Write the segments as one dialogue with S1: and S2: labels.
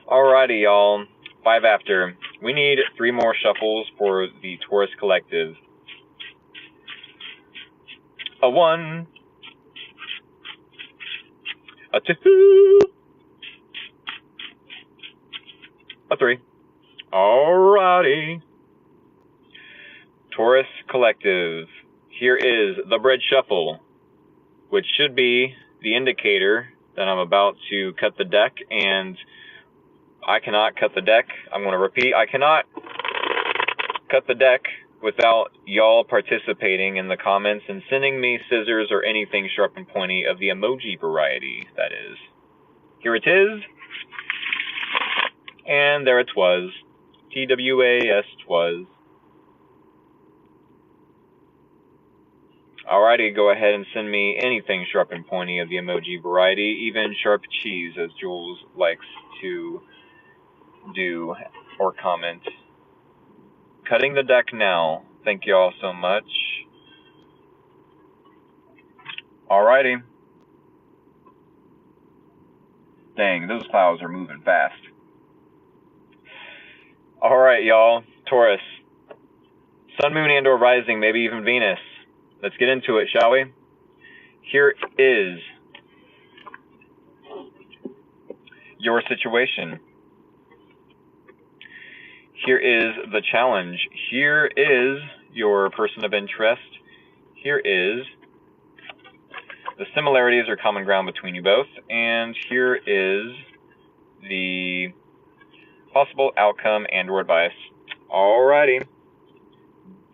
S1: Alrighty, y'all. 5 after. We need 3 more shuffles for the Taurus Collective. A 1. A 2. A 3. Alrighty. Taurus Collective. Here is the bread shuffle, which should be the indicator that I'm about to cut the deck, and I cannot cut the deck. I'm going to repeat, I cannot cut the deck without y'all participating in the comments and sending me scissors or anything sharp and pointy of the emoji variety, that is. Here it is. And there it was. TWAS twas. Alrighty, go ahead and send me anything sharp and pointy of the emoji variety, even sharp cheese, as Jules likes to do or comment. Cutting the deck now. Thank you all so much. Alrighty. Dang, those clouds are moving fast. Alright, y'all. Taurus. Sun, Moon, and or Rising, maybe even Venus. Let's get into it, shall we? Here is your situation. Here is the challenge. Here is your person of interest. Here is the similarities or common ground between you both. And here is the possible outcome and or advice. Alrighty.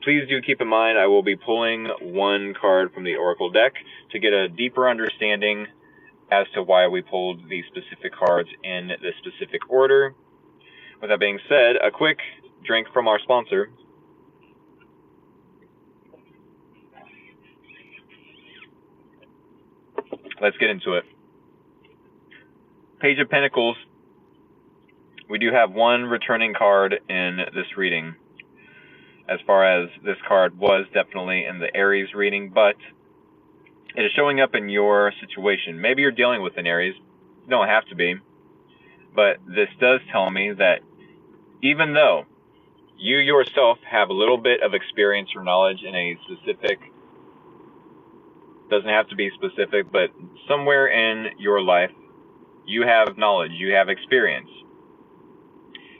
S1: Please do keep in mind I will be pulling 1 card from the Oracle deck to get a deeper understanding as to why we pulled these specific cards in this specific order. With that being said, a quick drink from our sponsor. Let's get into it. Page of Pentacles. We do have 1 returning card in this reading. As far as this card was definitely in the Aries reading, but it is showing up in your situation. Maybe you're dealing with an Aries. You don't have to be. But this does tell me that even though you yourself have a little bit of experience or knowledge in a specific, doesn't have to be specific, but somewhere in your life, you have knowledge, you have experience.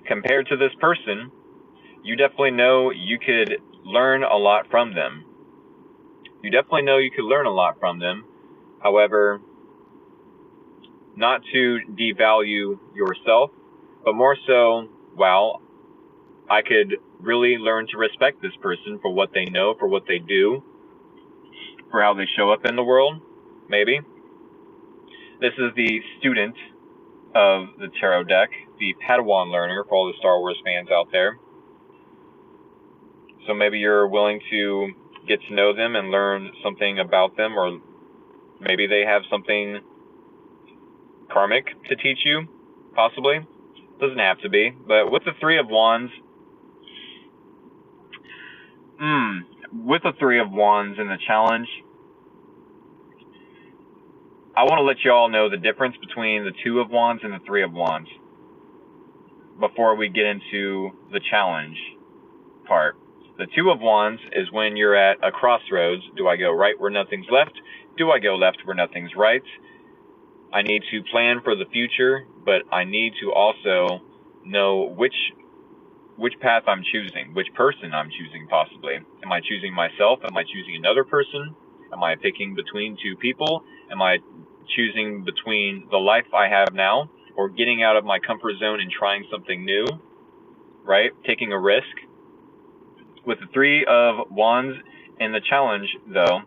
S1: Compared to this person, you definitely know you could learn a lot from them. You definitely know you could learn a lot from them. However, not to devalue yourself, but more so, wow, I could really learn to respect this person for what they know, for what they do, for how they show up in the world, maybe. This is the student of the tarot deck, the Padawan learner for all the Star Wars fans out there. So maybe you're willing to get to know them and learn something about them, or maybe they have something karmic to teach you, possibly. Doesn't have to be. But with the 3 of Wands, with the 3 of Wands in the challenge, I want to let you all know the difference between the 2 of Wands and the 3 of Wands before we get into the challenge part. The 2 of Wands is when you're at a crossroads. Do I go right where nothing's left? Do I go left where nothing's right? I need to plan for the future, but I need to also know which path I'm choosing, which person I'm choosing possibly. Am I choosing myself? Am I choosing another person? Am I picking between 2 people? Am I choosing between the life I have now or getting out of my comfort zone and trying something new, right? Taking a risk. With the 3 of Wands in the challenge, though,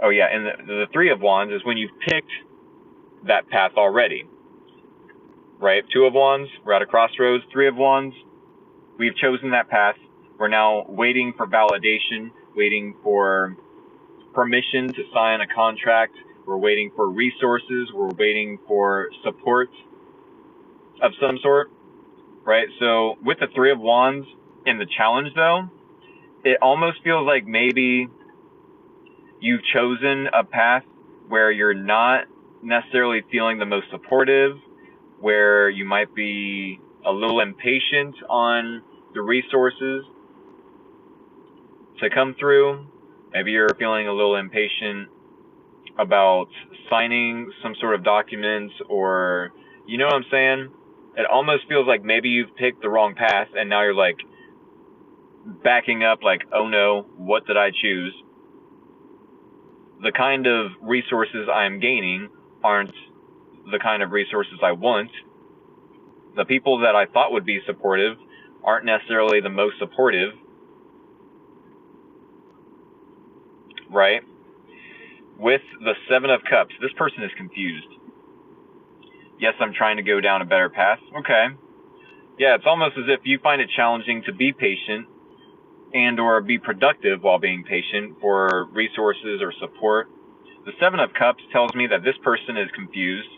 S1: and the 3 of Wands is when you've picked that path already, right? 2 of Wands, we're at a crossroads. 3 of Wands, we've chosen that path. We're now waiting for validation, waiting for permission to sign a contract. We're waiting for resources. We're waiting for support of some sort, right? So with the 3 of Wands in the challenge, though, it almost feels like maybe you've chosen a path where you're not necessarily feeling the most supportive, where you might be a little impatient on the resources to come through. Maybe you're feeling a little impatient about signing some sort of documents, or you know what I'm saying? It almost feels like maybe you've picked the wrong path and now you're like backing up, like, oh no, what did I choose? The kind of resources I'm gaining aren't the kind of resources I want. The people that I thought would be supportive aren't necessarily the most supportive, right? With the Seven of Cups, this person is confused. Yes, I'm trying to go down a better path. Okay. Yeah, it's almost as if you find it challenging to be patient and or be productive while being patient for resources or support. The Seven of Cups tells me that this person is confused.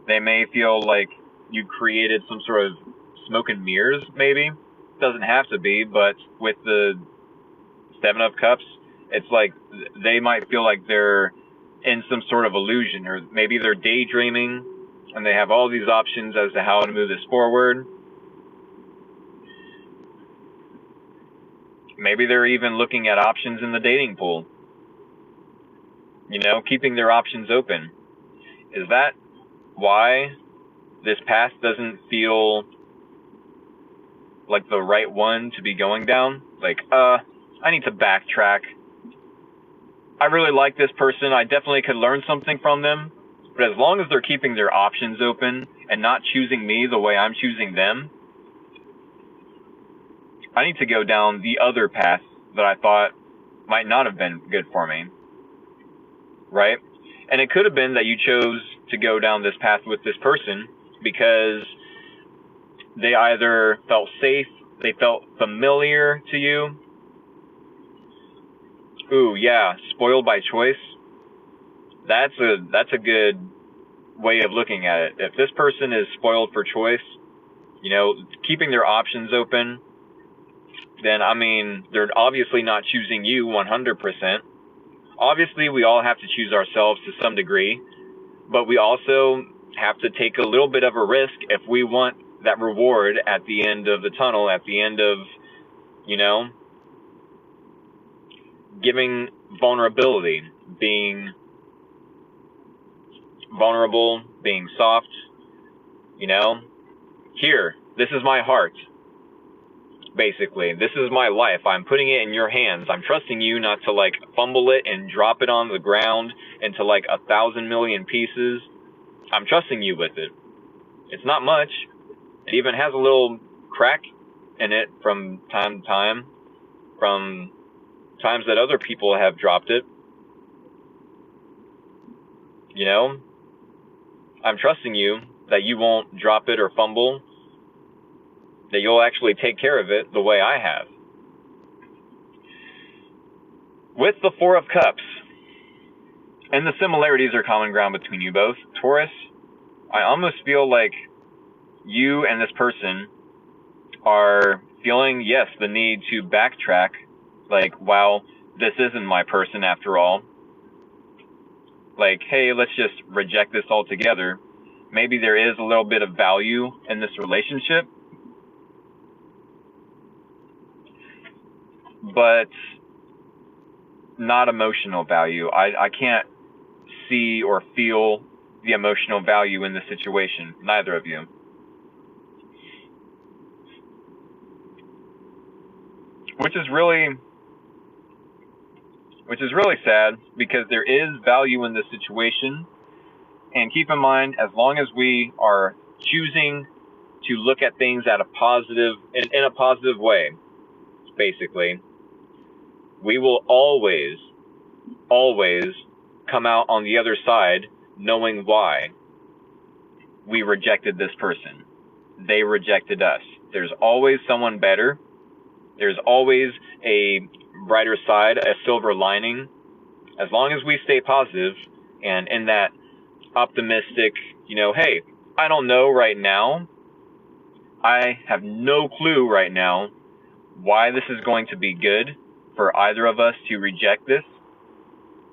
S1: They may feel like you created some sort of smoke and mirrors, maybe. Doesn't have to be, but with the Seven of Cups, it's like they might feel like they're in some sort of illusion, or maybe they're daydreaming and they have all these options as to how to move this forward. Maybe they're even looking at options in the dating pool. You know, keeping their options open. Is that why this path doesn't feel like the right one to be going down? Like, I need to backtrack. I really like this person. I definitely could learn something from them. But as long as they're keeping their options open and not choosing me the way I'm choosing them, I need to go down the other path that I thought might not have been good for me. Right? And it could have been that you chose to go down this path with this person because they either felt safe, they felt familiar to you. Ooh, yeah, spoiled by choice. That's a good way of looking at it. If this person is spoiled for choice, you know, keeping their options open, then, I mean, they're obviously not choosing you 100%. Obviously, we all have to choose ourselves to some degree, but we also have to take a little bit of a risk if we want that reward at the end of the tunnel, at the end of, you know, giving vulnerability, being vulnerable, being soft, you know. Here, this is my heart. Basically, this is my life. I'm putting it in your hands. I'm trusting you not to like fumble it and drop it on the ground into like 1,000 million pieces. I'm trusting you with it. It's not much. It even has a little crack in it from time to time, from times that other people have dropped it. You know, I'm trusting you that you won't drop it or fumble, that you'll actually take care of it the way I have. With the Four of Cups, and the similarities are common ground between you both, Taurus, I almost feel like you and this person are feeling, yes, the need to backtrack, like, wow, this isn't my person after all. Like, hey, let's just reject this altogether. Maybe there is a little bit of value in this relationship, but not emotional value. I can't see or feel the emotional value in this situation, neither of you. Which is really sad, because there is value in this situation. And keep in mind, as long as we are choosing to look at things at a positive, in a positive way, basically, we will always come out on the other side knowing why we rejected this person. They rejected us. There's always someone better. There's always a brighter side, a silver lining. As long as we stay positive and in that optimistic, you know, hey, I don't know right now. I have no clue right now why this is going to be good for either of us to reject this.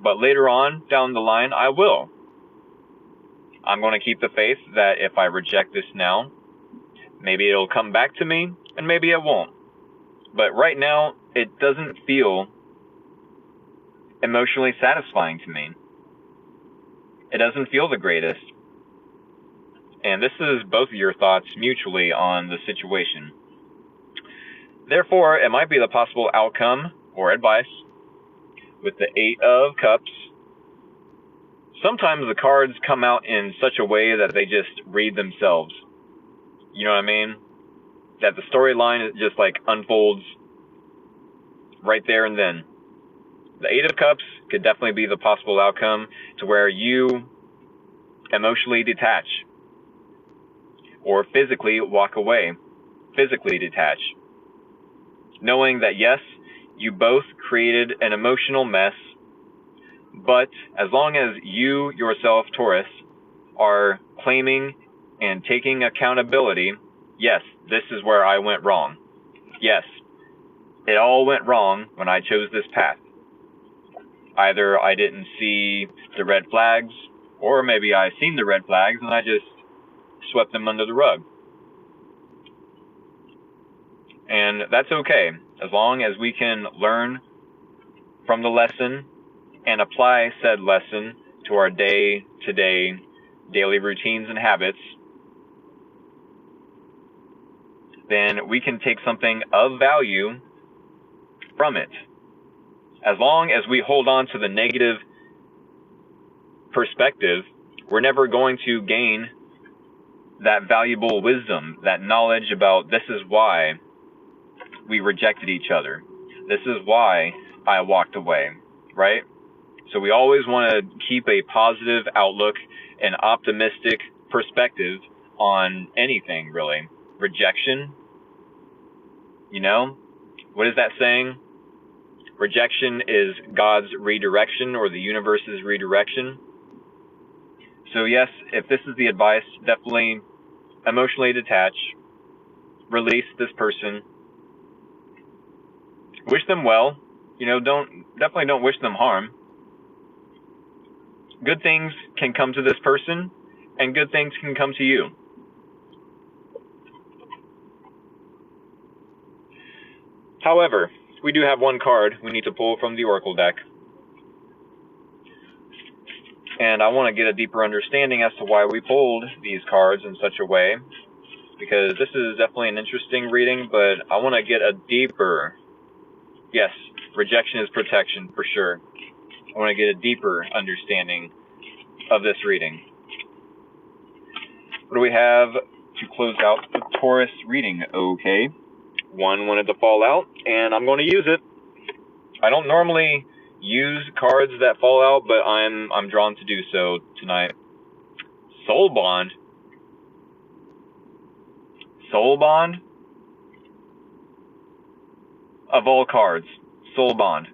S1: But later on down the line, I will. I'm going to keep the faith that if I reject this now, maybe it'll come back to me, and maybe it won't. But right now, it doesn't feel emotionally satisfying to me. It doesn't feel the greatest. And this is both of your thoughts mutually on the situation. Therefore, it might be the possible outcome or advice with the Eight of Cups. Sometimes the cards come out in such a way that they just read themselves. You know what I mean? That the storyline just like unfolds right there and then. The Eight of Cups could definitely be the possible outcome to where you emotionally detach or physically walk away, physically detach, knowing that yes, you both created an emotional mess, but as long as you yourself, Taurus, are claiming and taking accountability, yes, this is where I went wrong. Yes, it all went wrong when I chose this path. Either I didn't see the red flags, or maybe I seen the red flags and I just swept them under the rug. And that's okay, as long as we can learn from the lesson and apply said lesson to our day-to-day daily routines and habits. Then we can take something of value from it. As long as we hold on to the negative perspective, we're never going to gain that valuable wisdom, that knowledge about this is why we rejected each other. This is why I walked away, right? So we always want to keep a positive outlook and optimistic perspective on anything, really. Rejection, you know, what is that saying? Rejection is God's redirection, or the universe's redirection. So yes, if this is the advice, definitely emotionally detach, release this person, wish them well, you know, definitely don't wish them harm. Good things can come to this person, and good things can come to you. However, we do have one card we need to pull from the Oracle deck. And I want to get a deeper understanding as to why we pulled these cards in such a way, because this is definitely an interesting reading, but I want to get a deeper, yes, rejection is protection for sure. I want to get a deeper understanding of this reading. What do we have to close out the Taurus reading? Okay, one wanted to fall out, and I'm going to use it. I don't normally use cards that fall out, but I'm drawn to do so tonight. Soul Bond. Soul Bond? Of all cards, Soul Bond.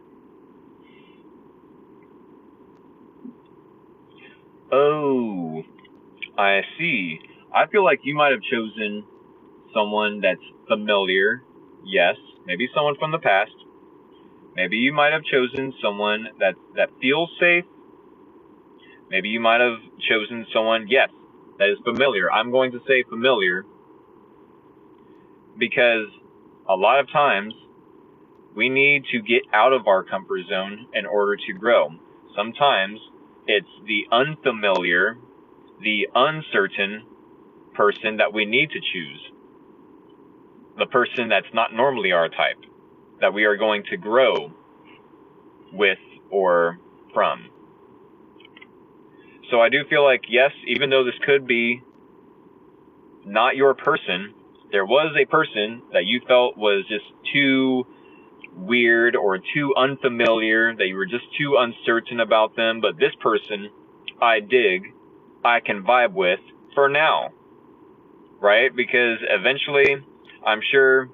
S1: Oh, I see. I feel like you might have chosen someone that's familiar. Yes, maybe someone from the past. Maybe you might have chosen someone that feels safe. Maybe you might have chosen someone, yes, that is familiar. I'm going to say familiar because a lot of times we need to get out of our comfort zone in order to grow. Sometimes it's the unfamiliar, the uncertain person that we need to choose. The person that's not normally our type, that we are going to grow with or from. So I do feel like, yes, even though this could be not your person, there was a person that you felt was just too weird or too unfamiliar, that you were just too uncertain about them, but this person I dig, I can vibe with for now, right? Because eventually, I'm sure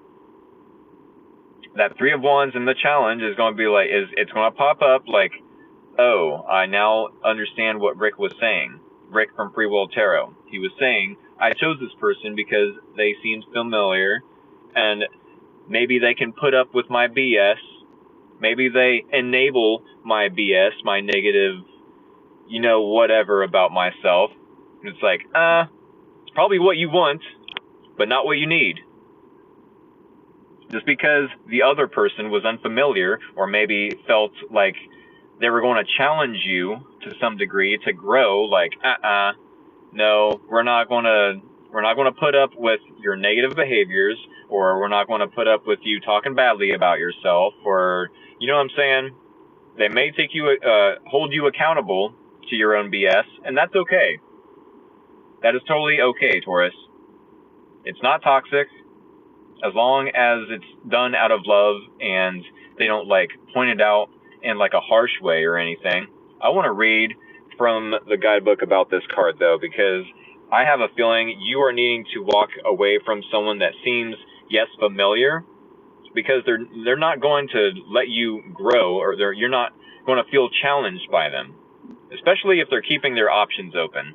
S1: that Three of Wands in the challenge is going to be like, it's going to pop up like, oh, I now understand what Rick was saying. Rick from Free Will Tarot. He was saying, I chose this person because they seemed familiar, and maybe they can put up with my BS. Maybe they enable my BS, my negative, you know, whatever about myself. It's like, it's probably what you want, but not what you need. Just because the other person was unfamiliar, or maybe felt like they were going to challenge you to some degree to grow, like, no, we're not going to put up with your negative behaviors, or we're not going to put up with you talking badly about yourself, or, you know what I'm saying? They may hold you accountable to your own BS, and that's okay. That is totally okay, Taurus. It's not toxic, as long as it's done out of love and they don't like point it out in like a harsh way or anything. I want to read from the guidebook about this card though, because I have a feeling you are needing to walk away from someone that seems, yes, familiar, because they're not going to let you grow, or you're not going to feel challenged by them, especially if they're keeping their options open,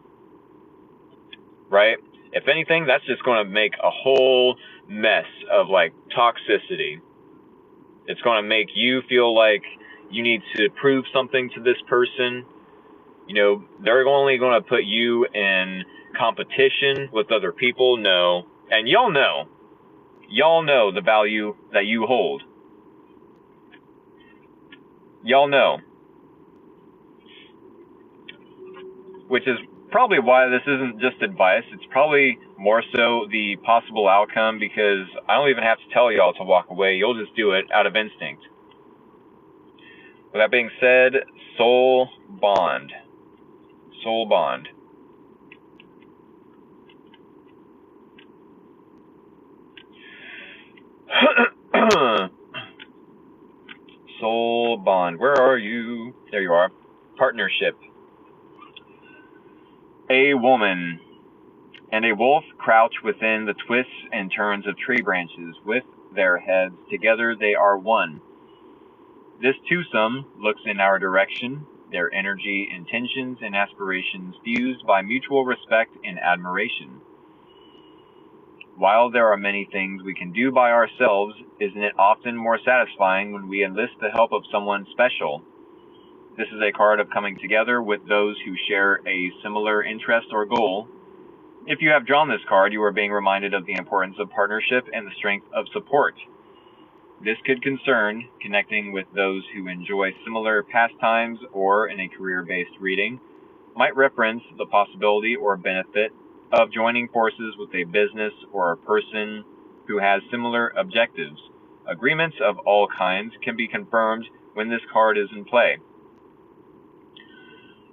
S1: right? If anything, that's just going to make a whole mess of like toxicity. It's going to make you feel like you need to prove something to this person. You know, they're only going to put you in competition with other people. No. And y'all know the value that you hold. Y'all know. Which is probably why this isn't just advice. It's probably more so the possible outcome, because I don't even have to tell y'all to walk away. You'll just do it out of instinct. With that being said, soul bond. Soul bond. Soul bond. Where are you? There you are. Partnership. A woman and a wolf crouch within the twists and turns of tree branches. With their heads together, they are one. This twosome looks in our direction, their energy, intentions, and aspirations fused by mutual respect and admiration. While there are many things we can do by ourselves, isn't it often more satisfying when we enlist the help of someone special? This is a card of coming together with those who share a similar interest or goal. If you have drawn this card, you are being reminded of the importance of partnership and the strength of support. This could concern connecting with those who enjoy similar pastimes, or in a career-based reading, might reference the possibility or benefit of joining forces with a business or a person who has similar objectives. Agreements of all kinds can be confirmed when this card is in play.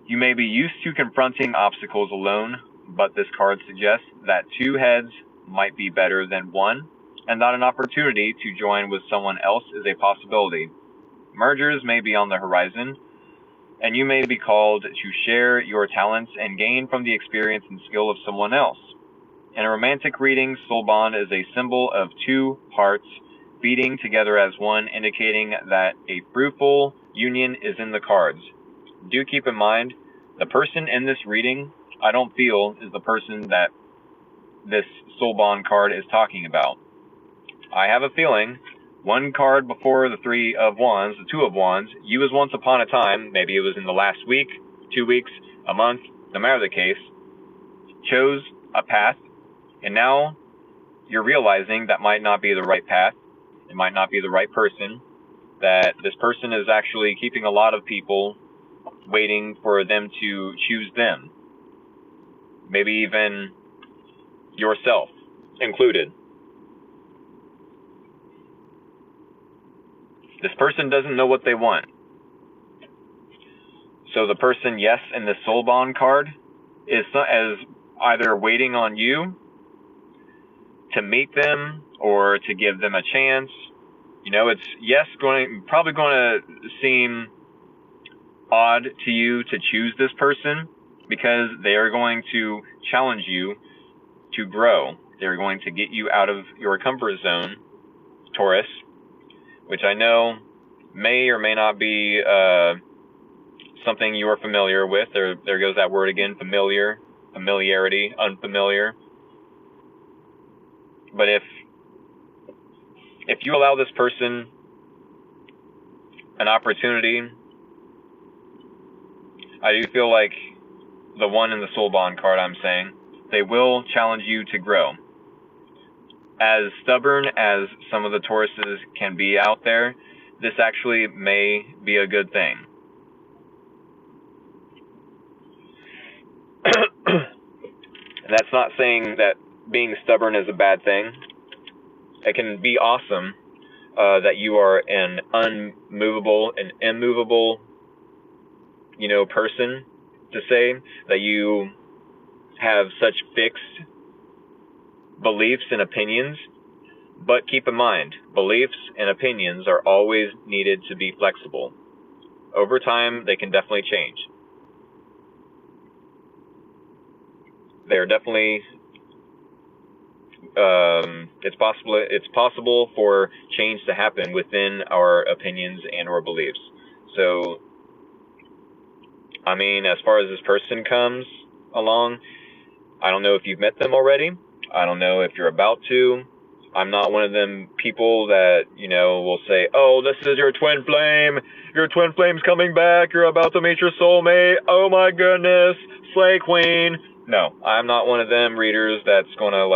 S1: You may be used to confronting obstacles alone, but this card suggests that two heads might be better than one, and that an opportunity to join with someone else is a possibility. Mergers may be on the horizon, and you may be called to share your talents and gain from the experience and skill of someone else. In a romantic reading, soul bond is a symbol of two hearts beating together as one, indicating that a fruitful union is in the cards. Do keep in mind, the person in this reading, I don't feel, is the person that this soul bond card is talking about. I have a feeling, one card before the Three of Wands, the Two of Wands, you was once upon a time, maybe it was in the last week, 2 weeks, a month, no matter the case, chose a path, and now you're realizing that might not be the right path, it might not be the right person, that this person is actually keeping a lot of people waiting for them to choose them. Maybe even yourself included. This person doesn't know what they want. So the person, yes, in the soul bond card is as either waiting on you to meet them or to give them a chance. You know, it's probably going to seem odd to you to choose this person, because they are going to challenge you to grow. They're going to get you out of your comfort zone, Taurus, which I know may or may not be something you are familiar with. There goes that word again, familiar, familiarity, unfamiliar. But if you allow this person an opportunity, I do feel like the one in the soul bond card, I'm saying, they will challenge you to grow. As stubborn as some of the Tauruses can be out there, this actually may be a good thing. And that's not saying that being stubborn is a bad thing. It can be awesome that you are an unmovable and immovable, person, to say that you have such fixed beliefs and opinions. But keep in mind, beliefs and opinions are always needed to be flexible. Over time, they can definitely change. They're definitely, it's possible for change to happen within our opinions and or beliefs. So, I mean, as far as this person comes along, I don't know if you've met them already. I don't know if you're about to. I'm not one of them people that, will say, oh, this is your twin flame. Your twin flame's coming back. You're about to meet your soulmate. Oh my goodness. Slay queen. No, I'm not one of them readers that's going to,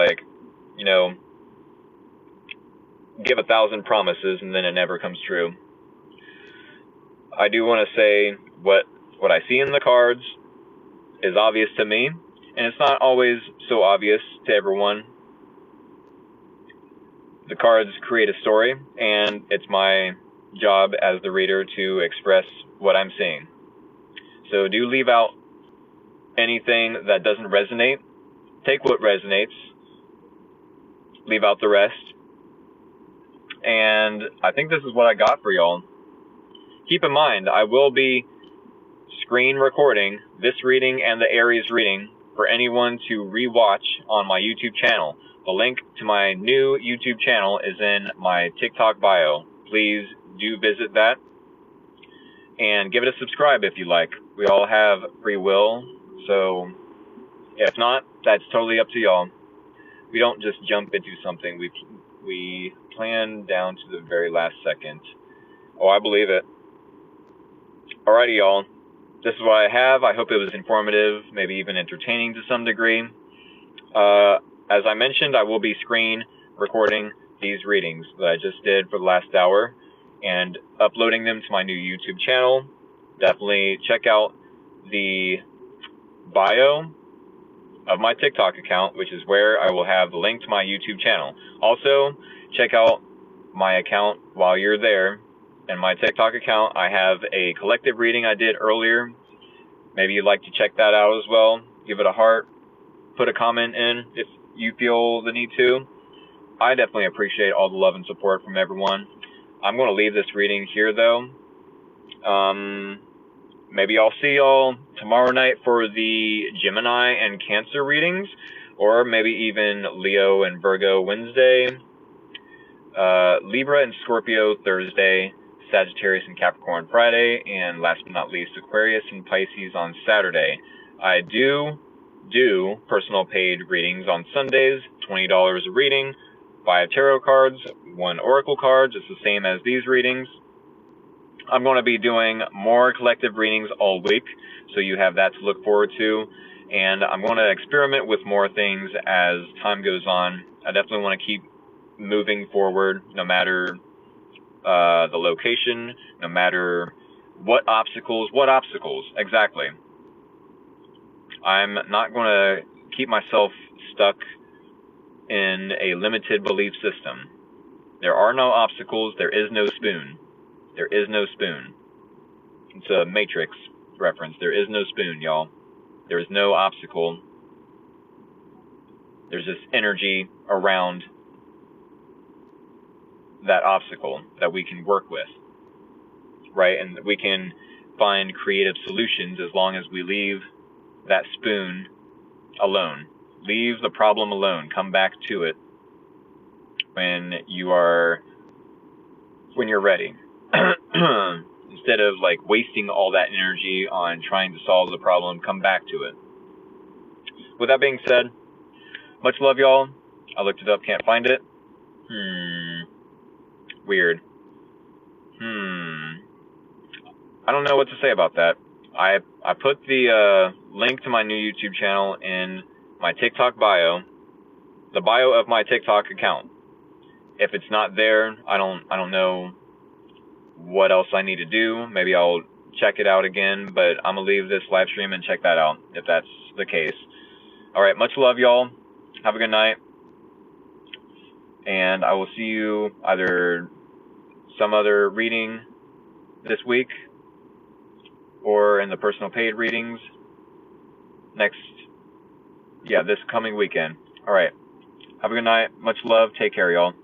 S1: give 1,000 promises and then it never comes true. I do want to say what I see in the cards is obvious to me, and it's not always so obvious to everyone. The cards create a story, and it's my job as the reader to express what I'm seeing. So do leave out anything that doesn't resonate. Take what resonates. Leave out the rest. And I think this is what I got for y'all. Keep in mind, I will be screen recording this reading and the Aries reading for anyone to rewatch on my YouTube channel. The link to my new YouTube channel is in my TikTok bio. Please do visit that and give it a subscribe if you like. We all have free will, so if not, that's totally up to y'all. We don't just jump into something. We plan down to the very last second. Oh, I believe it. Alrighty, y'all. This is what I have. I hope it was informative, maybe even entertaining to some degree. As I mentioned, I will be screen recording these readings that I just did for the last hour and uploading them to my new YouTube channel. Definitely check out the bio of my TikTok account, which is where I will have the link to my YouTube channel. Also, check out my account while you're there. In my TikTok account, I have a collective reading I did earlier. Maybe you'd like to check that out as well. Give it a heart. Put a comment in if you feel the need to. I definitely appreciate all the love and support from everyone. I'm going to leave this reading here, though. Maybe I'll see y'all tomorrow night for the Gemini and Cancer readings, or maybe even Leo and Virgo Wednesday, Libra and Scorpio Thursday, Sagittarius and Capricorn Friday, and last but not least, Aquarius and Pisces on Saturday. I do personal paid readings on Sundays, $20 a reading, 5 tarot cards, 1 oracle card, just the same as these readings. I'm going to be doing more collective readings all week, so you have that to look forward to, and I'm going to experiment with more things as time goes on. I definitely want to keep moving forward, no matter the location, no matter what obstacles, exactly. I'm not going to keep myself stuck in a limited belief system. There are no obstacles, there is no spoon. There is no spoon. It's a Matrix reference. There is no spoon, y'all. There is no obstacle. There's this energy around that obstacle that we can work with, right? And we can find creative solutions as long as we leave that spoon alone. Leave the problem alone. Come back to it when you're ready. Instead of wasting all that energy on trying to solve the problem, come back to it. With that being said, much love, y'all. I looked it up, can't find it. Weird. I don't know what to say about that. I put the link to my new YouTube channel in my TikTok bio, the bio of my TikTok account. If it's not there, I don't know what else I need to do. Maybe I'll check it out again, but I'm gonna leave this live stream and check that out if that's the case. All right, much love, y'all. Have a good night, and I will see you either some other reading this week or in the personal paid readings this coming weekend. All right, have a good night. Much love. Take care, y'all.